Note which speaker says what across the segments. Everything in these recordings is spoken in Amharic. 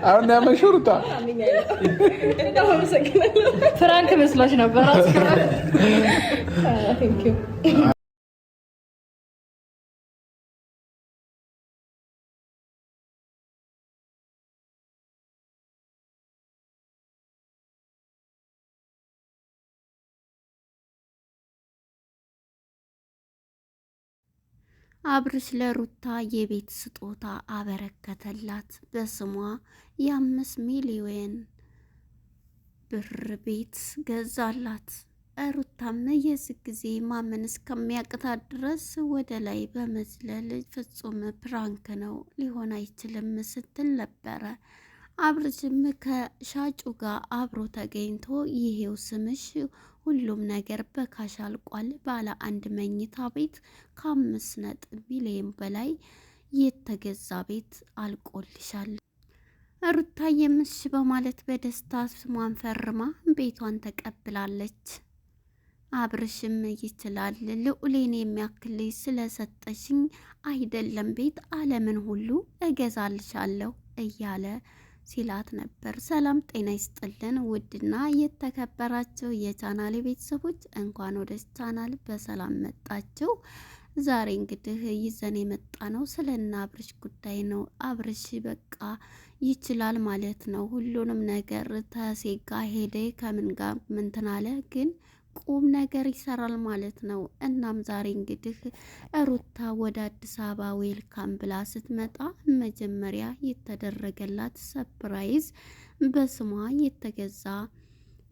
Speaker 1: አሁን ያመሽው ሩታ
Speaker 2: ፍራንክ መስሎሽ ነበር።
Speaker 3: አብርሽ ለሩታ የቤት ስጦታ አበረከተላት። በስሟ የ5 ሚሊዮን ብር ቤት ገዛላት። ሩታም የዚህ ጊዜ ማመን እስከሚያቅታት ድረስ ወደ ላይ በመዝለል ፍጹም ፕራንክ ነው ሊሆን አይችልም ስትል ነበረ። አብርሽም ከሻጩ ጋር አብሮ ተገኝቶ ይሄው ስምሽ ሁሉም ነገር በካሽ አልቋል፣ ባለ 1 መኝታ ቤት ከ5 ሚሊዮን በላይ የተገዛ ቤት አልቆልሻል። ሩታ የምሽ በማለት በደስታ ስሟን ፈርማ ቤቷን ተቀብላለች። አብርሽም ይችላል ልዑሌን የሚያክል ስለሰጠሽኝ አይደለም ቤት ዓለምን ሁሉ እገዛልሻለሁ እያለ ሲላት ነበር። ሰላም ጤና ይስጥልን ውድና የተከበራቸው የቻናል ቤተሰቦች እንኳን ወደ ቻናል በሰላም መጣችሁ። ዛሬ እንግዲህ ይዘን የመጣ ነው ስለና አብርሽ ጉዳይ ነው። አብርሽ በቃ ይችላል ማለት ነው። ሁሉንም ነገር ተሴጋ ሄደ ከምን ጋር ምንትን አለ ግን ቁም ነገር ይሰራል ማለት ነው። እናም ዛሬ እንግዲህ ሩታ ወደ አዲስ አበባ ዌልካም ብላ ስትመጣ መጀመሪያ የተደረገላት ሰፕራይዝ በስሟ የተገዛ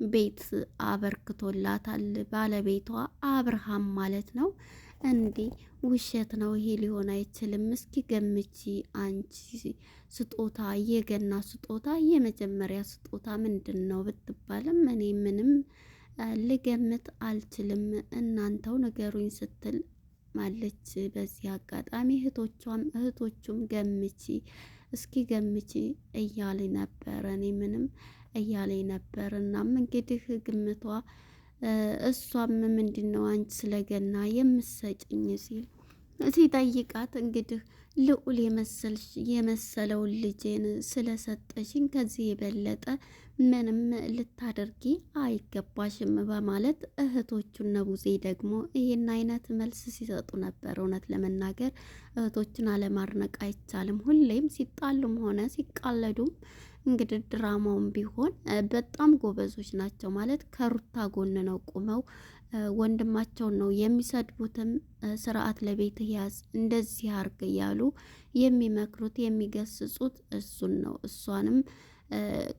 Speaker 3: ቤት አበርክቶላታል። ባለቤቷ አብርሃም ማለት ነው። እንዴ ውሸት ነው ይሄ ሊሆን አይችልም። እስኪ ገምቺ አንቺ ስጦታ የገና ስጦታ የመጀመሪያ ስጦታ ምንድን ነው ብትባልም እኔ ምንም ልገምት አልችልም፣ እናንተው ንገሩኝ ስትል ማለች። በዚህ አጋጣሚ እህቶቹም ገምቺ እስኪ ገምቺ እያለኝ ነበር። እኔ ምንም እያለኝ ነበር። እናም እንግዲህ ግምቷ እሷም ምንድን ነው አንቺ ስለገና የምሰጭኝ ሲጠይቃት እንግዲህ ልዑል የመሰለውን ልጄን ስለሰጠሽኝ ከዚህ የበለጠ ምንም ልታደርጊ አይገባሽም በማለት እህቶቹን ነቡዜ ደግሞ ይሄን አይነት መልስ ሲሰጡ ነበር። እውነት ለመናገር እህቶችን አለማድነቅ አይቻልም። ሁሌም ሲጣሉም ሆነ ሲቃለዱም እንግዲህ ድራማውም ቢሆን በጣም ጎበዞች ናቸው። ማለት ከሩታ ጎን ነው ቁመው ወንድማቸውን ነው የሚሰድቡትም። ስርዓት ለቤት ያዝ እንደዚህ አርግ እያሉ የሚመክሩት የሚገስጹት እሱን ነው። እሷንም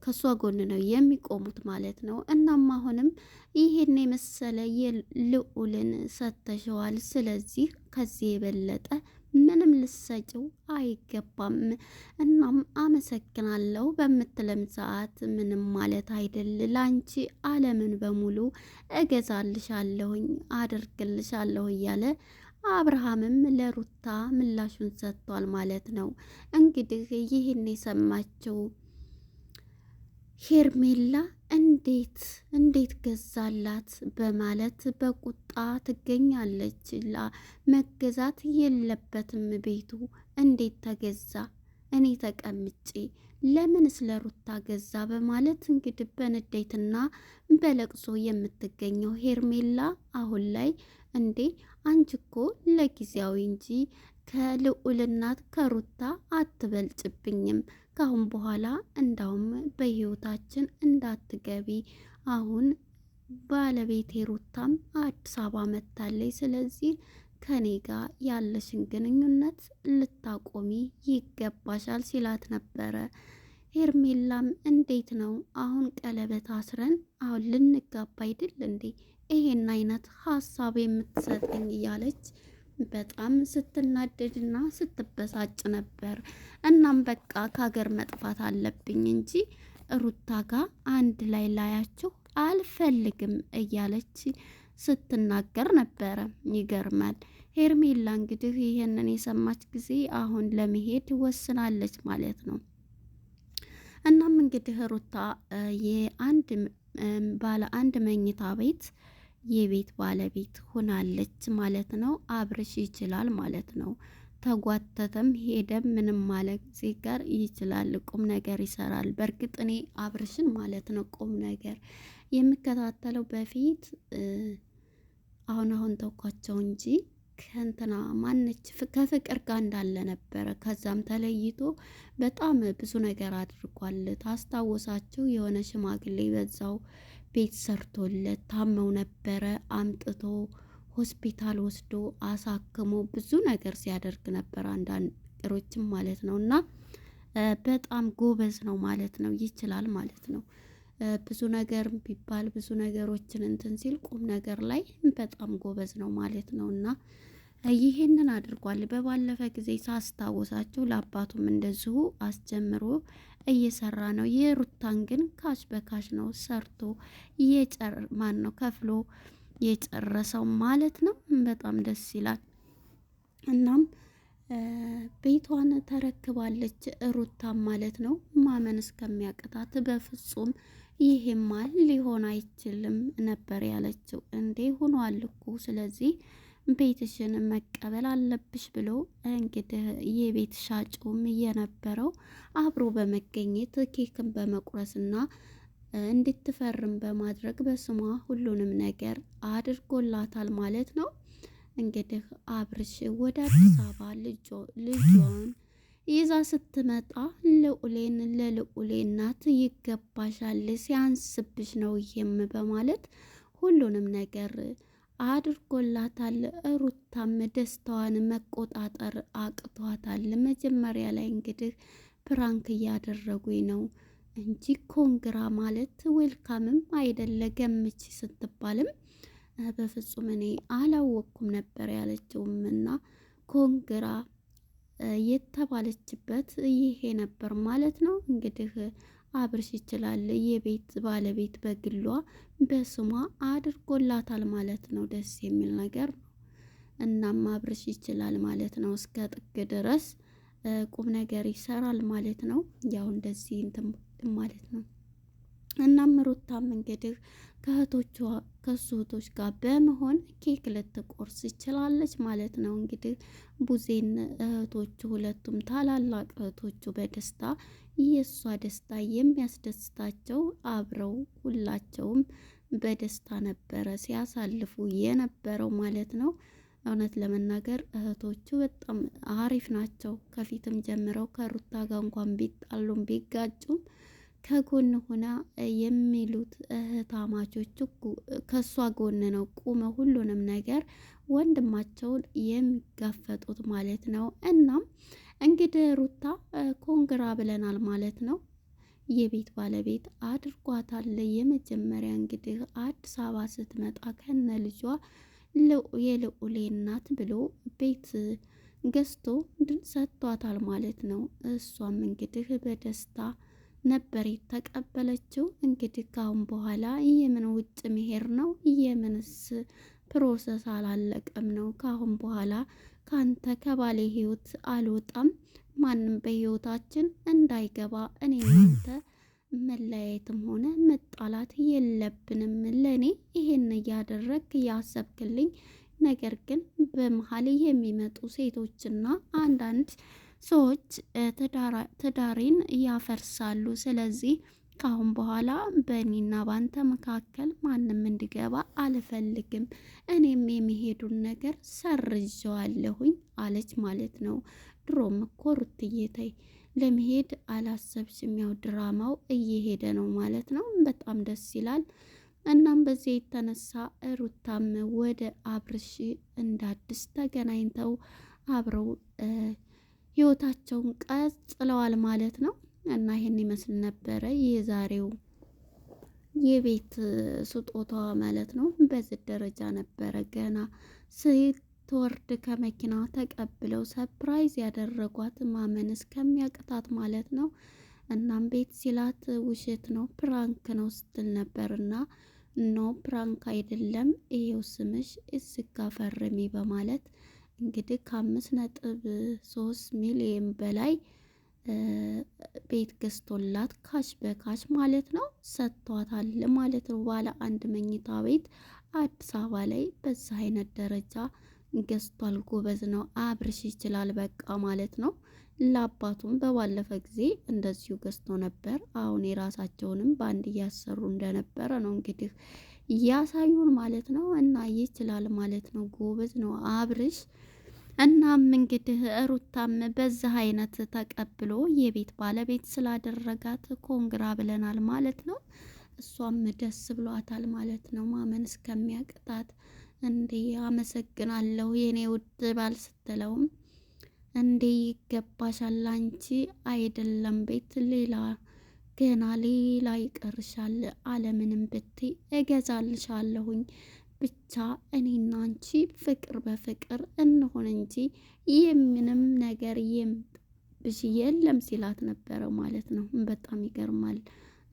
Speaker 3: ከሷ ጎን ነው የሚቆሙት ማለት ነው። እናም አሁንም ይሄን የመሰለ የልዑልን ሰተሸዋል። ስለዚህ ከዚህ የበለጠ ምንም ልሰጭው አይገባም። እናም አመሰግናለሁ በምትለም ሰዓት ምንም ማለት አይደል፣ ላንቺ ዓለምን በሙሉ እገዛልሻለሁኝ አደርግልሻለሁ እያለ አብርሃምም ለሩታ ምላሹን ሰጥቷል ማለት ነው። እንግዲህ ይህን የሰማችው ሄርሜላ እንዴት ገዛላት በማለት በቁጣ ትገኛለች። መገዛት የለበትም ቤቱ እንዴት ተገዛ? እኔ ተቀምጬ ለምን ስለ ሩታ ገዛ በማለት እንግዲህ በንዴትና በለቅሶ የምትገኘው ሄርሜላ አሁን ላይ እንዴ አንቺ እኮ ለጊዜያዊ እንጂ ከልዑል እናት ከሩታ አትበልጭብኝም። ካሁን በኋላ እንዳውም በህይወታችን እንዳትገቢ። አሁን ባለቤቴ ሩታም አዲስ አበባ መታለች። ስለዚህ ከኔ ጋር ያለሽን ግንኙነት ልታቆሚ ይገባሻል ሲላት ነበረ። ሄርሜላም እንዴት ነው አሁን ቀለበት አስረን አሁን ልንጋባ አይደል እንዴ? ይሄን አይነት ሀሳብ የምትሰጠኝ እያለች በጣም ስትናደድና ስትበሳጭ ነበር። እናም በቃ ከሀገር መጥፋት አለብኝ እንጂ ሩታ ጋር አንድ ላይ ላያችሁ አልፈልግም እያለች ስትናገር ነበረ። ይገርማል። ሄርሜላ እንግዲህ ይሄንን የሰማች ጊዜ አሁን ለመሄድ ወስናለች ማለት ነው። እናም እንግዲህ ሩታ ባለ 1 መኝታ ቤት የቤት ባለቤት ሆናለች ማለት ነው። አብርሽ ይችላል ማለት ነው። ተጓተተም ሄደም ምንም ማለት እዚህ ጋር ይችላል፣ ቁም ነገር ይሰራል። በእርግጥ እኔ አብርሽን ማለት ነው ቁም ነገር የምከታተለው በፊት አሁን ተውኳቸው እንጂ ከእንትና ማነች ከፍቅር ጋር እንዳለ ነበረ። ከዛም ተለይቶ በጣም ብዙ ነገር አድርጓል። ታስታውሳችሁ የሆነ ሽማግሌ በዛው ቤት ሰርቶለት ታመው ነበረ አምጥቶ ሆስፒታል ወስዶ አሳክሞ ብዙ ነገር ሲያደርግ ነበር። አንዳንድ ነገሮችም ማለት ነው እና በጣም ጎበዝ ነው ማለት ነው፣ ይችላል ማለት ነው። ብዙ ነገር ቢባል ብዙ ነገሮችን እንትን ሲል ቁም ነገር ላይ በጣም ጎበዝ ነው ማለት ነው እና ይሄንን አድርጓል። በባለፈ ጊዜ ሳስታውሳችሁ ለአባቱም እንደዚሁ አስጀምሮ እየሰራ ነው። የሩታን ግን ካሽ በካሽ ነው ሰርቶ ማን ነው ከፍሎ የጨረሰው ማለት ነው። በጣም ደስ ይላል። እናም ቤቷን ተረክባለች ሩታም ማለት ነው። ማመን እስከሚያቅታት በፍጹም ይሄማ ሊሆን አይችልም ነበር ያለችው። እንዴ ሆኗል እኮ ስለዚህ ቤትሽን መቀበል አለብሽ ብሎ እንግዲህ የቤት ሻጩም የነበረው አብሮ በመገኘት ኬክን በመቁረስና እንድትፈርም በማድረግ በስሟ ሁሉንም ነገር አድርጎላታል ማለት ነው። እንግዲህ አብርሽ ወደ አዲስ አበባ ልጇን ይዛ ስትመጣ ለልዑሌ እናት ይገባሻል፣ ሲያንስብሽ ነው ይሄም በማለት ሁሉንም ነገር አድርጎላታል። ሩታም ደስታዋን መቆጣጠር አቅቷታል። መጀመሪያ ላይ እንግዲህ ፕራንክ እያደረጉኝ ነው እንጂ ኮንግራ ማለት ዌልካምም አይደለ ገምች ስትባልም በፍጹም እኔ አላወቅኩም ነበር ያለችውም እና ኮንግራ የተባለችበት ይሄ ነበር ማለት ነው። እንግዲህ አብርሽ ይችላል፣ የቤት ባለቤት በግሏ በስሟ አድርጎላታል ማለት ነው። ደስ የሚል ነገር ነው። እናም አብርሽ ይችላል ማለት ነው። እስከ ጥግ ድረስ ቁም ነገር ይሰራል ማለት ነው። ያው እንደዚህ እንትን ማለት ነው። እናም ሩታም እንግዲህ ከሱ እህቶች ጋር በመሆን ኬክ ልትቆርስ ይችላለች ማለት ነው። እንግዲህ ቡዜን እህቶቹ ሁለቱም ታላላቅ እህቶቹ በደስታ የእሷ ደስታ የሚያስደስታቸው አብረው ሁላቸውም በደስታ ነበረ ሲያሳልፉ የነበረው ማለት ነው። እውነት ለመናገር እህቶቹ በጣም አሪፍ ናቸው። ከፊትም ጀምረው ከሩታ ጋር እንኳን ቢጣሉም ቢጋጩም ከጎን ሆና የሚሉት እህታማቾቹ ከሷ ጎን ነው ቁመው ሁሉንም ነገር ወንድማቸውን የሚጋፈጡት ማለት ነው። እናም እንግዲህ ሩታ ኮንግራ ብለናል ማለት ነው። የቤት ባለቤት አድርጓታል። የመጀመሪያ እንግዲህ አዲስ አበባ ስትመጣ ከነ ልጇ የልዑሌ እናት ብሎ ቤት ገዝቶ ሰጥቷታል ማለት ነው። እሷም እንግዲህ በደስታ ነበር የተቀበለችው። እንግዲህ ካሁን በኋላ የምን ውጭ መሄድ ነው? የምንስ ፕሮሰስ አላለቀም ነው? ካሁን በኋላ ካንተ ከባሌ ህይወት አልወጣም፣ ማንም በህይወታችን እንዳይገባ፣ እኔ እናንተ መለያየትም ሆነ መጣላት የለብንም። ለእኔ ይሄን እያደረግ ያሰብክልኝ ነገር ግን በመሀል የሚመጡ ሴቶችና አንዳንድ ሰዎች ትዳሬን ያፈርሳሉ። ስለዚህ ካሁን በኋላ በእኔና ባንተ መካከል ማንም እንዲገባ አልፈልግም። እኔም የሚሄዱን ነገር ሰርዣዋለሁኝ አለች ማለት ነው። ድሮም እኮ ሩትዬ ተይ ለመሄድ አላሰብሽም። ያው ድራማው እየሄደ ነው ማለት ነው። በጣም ደስ ይላል። እናም በዚህ የተነሳ ሩታም ወደ አብርሽ እንዳዲስ ተገናኝተው አብረው ህይወታቸውን ቀጥለዋል ማለት ነው። እና ይሄን ይመስል ነበረ የዛሬው የቤት ስጦታዋ ማለት ነው። በዚህ ደረጃ ነበረ ገና ስትወርድ ከመኪና ተቀብለው ሰፕራይዝ ያደረጓት ማመን እስከሚያቅታት ማለት ነው። እናም ቤት ሲላት ውሸት ነው ፕራንክ ነው ስትል ነበርና ኖ ፕራንክ አይደለም ይሄው ስምሽ እዝጋ ፈርሚ በማለት እንግዲህ ከ5.3 ሚሊዮን በላይ ቤት ገዝቶላት ካሽ በካሽ ማለት ነው ሰጥቷታል ማለት ነው። ባለ 1 መኝታ ቤት አዲስ አበባ ላይ በዛ አይነት ደረጃ ገዝቷል። ጎበዝ ነው አብርሽ ይችላል በቃ ማለት ነው። ለአባቱም በባለፈ ጊዜ እንደዚሁ ገዝቶ ነበር። አሁን የራሳቸውንም በአንድ እያሰሩ እንደነበረ ነው እንግዲህ እያሳዩን ማለት ነው። እና ይችላል ማለት ነው። ጎበዝ ነው አብርሽ። እናም እንግዲህ ሩታም በዚህ አይነት ተቀብሎ የቤት ባለቤት ስላደረጋት ኮንግራ ብለናል ማለት ነው። እሷም ደስ ብሏታል ማለት ነው። ማመን እስከሚያቅታት እንዴ አመሰግናለሁ የኔ ውድ ባል ስትለውም እንዴ ይገባሻል፣ አንቺ አይደለም ቤት ሌላ ገና ሌላ ይቀርሻል፣ አለምንም ብትይ እገዛልሻለሁኝ፣ ብቻ እኔና አንቺ ፍቅር በፍቅር እንሆን እንጂ የምንም ነገር የምጥብሽ የለም ሲላት ነበረ ማለት ነው። በጣም ይገርማል።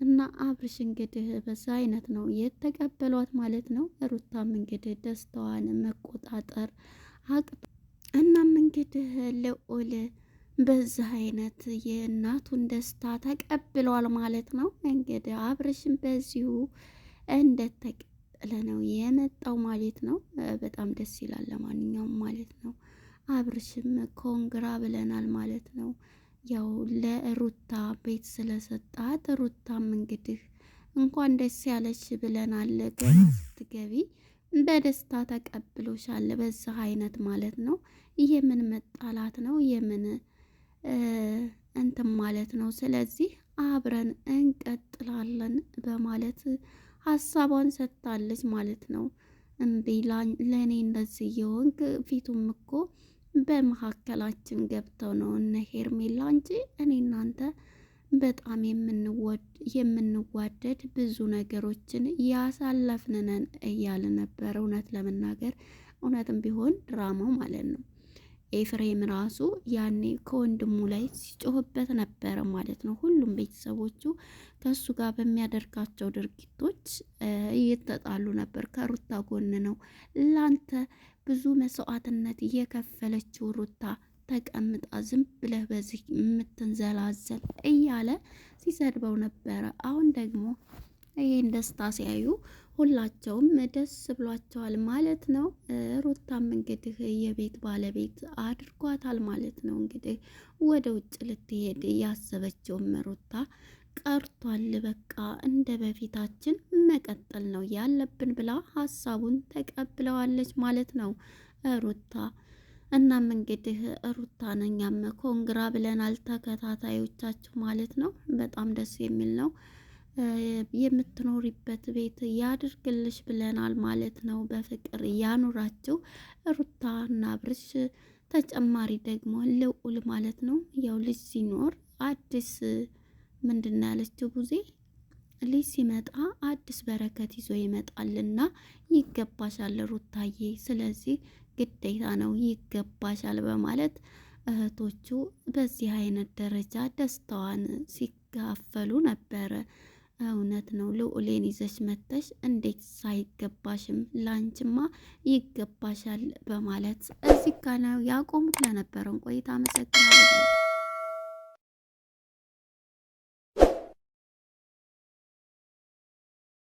Speaker 3: እና አብርሽ እንግዲህ በዛ አይነት ነው የተቀበሏት ማለት ነው። ሩታም እንግዲህ ደስታዋን መቆጣጠር አቅቶ እናም እንግዲህ ልዑል በዚህ አይነት የእናቱን ደስታ ተቀብሏል ማለት ነው። እንግዲህ አብርሽም በዚሁ እንደተቀጠለ ነው የመጣው ማለት ነው። በጣም ደስ ይላል። ለማንኛውም ማለት ነው አብርሽም ኮንግራ ብለናል ማለት ነው። ያው ለሩታ ቤት ስለሰጣት ሩታም እንግዲህ እንኳን ደስ ያለች ብለናል። ገና ስትገቢ በደስታ ተቀብሎሻል በዚህ አይነት ማለት ነው። የምን መጣላት ነው የምን እንትን ማለት ነው። ስለዚህ አብረን እንቀጥላለን በማለት ሀሳቧን ሰጥታለች ማለት ነው። እንዴ ለእኔ እንደዚህ የሆንክ ፊቱም እኮ በመካከላችን ገብተው ነው እነ ሄርሜላ እንጂ እኔ እናንተ በጣም የምንዋደድ ብዙ ነገሮችን ያሳለፍንነን እያለ ነበር። እውነት ለመናገር እውነትም ቢሆን ድራማው ማለት ነው። ኤፍሬም ራሱ ያኔ ከወንድሙ ላይ ሲጮህበት ነበረ ማለት ነው። ሁሉም ቤተሰቦቹ ከእሱ ጋር በሚያደርጋቸው ድርጊቶች እየተጣሉ ነበር። ከሩታ ጎን ነው ላንተ ብዙ መስዋዕትነት እየከፈለችው ሩታ ተቀምጣ ዝም ብለህ በዚህ የምትንዘላዘል እያለ ሲሰድበው ነበረ። አሁን ደግሞ ይህን ደስታ ሲያዩ ሁላቸውም ደስ ብሏቸዋል ማለት ነው። ሩታም እንግዲህ የቤት ባለቤት አድርጓታል ማለት ነው። እንግዲህ ወደ ውጭ ልትሄድ ያሰበችውም ሩታ ቀርቷል። በቃ እንደ በፊታችን መቀጠል ነው ያለብን ብላ ሀሳቡን ተቀብለዋለች ማለት ነው ሩታ። እናም እንግዲህ ሩታ ነኛም ኮንግራ ብለናል ተከታታዮቻችሁ ማለት ነው። በጣም ደስ የሚል ነው። የምትኖሪበት ቤት ያድርግልሽ ብለናል ማለት ነው። በፍቅር ያኑራችሁ ሩታ እና አብርሽ። ተጨማሪ ደግሞ ልዑል ማለት ነው። ያው ልጅ ሲኖር አዲስ ምንድን ነው ያለችው ቡዜ ልጅ ሲመጣ አዲስ በረከት ይዞ ይመጣልና ይገባሻል ሩታዬ፣ ስለዚህ ግዴታ ነው ይገባሻል በማለት እህቶቹ በዚህ አይነት ደረጃ ደስታዋን ሲካፈሉ ነበረ። እውነት ነው። ልዑሌን ይዘሽ መተሽ እንዴት ሳይገባሽም ላንችማ ይገባሻል በማለት እዚህ ጋ ነው ያቆሙት። ለነበረን ቆይታ አመሰግናለሁ።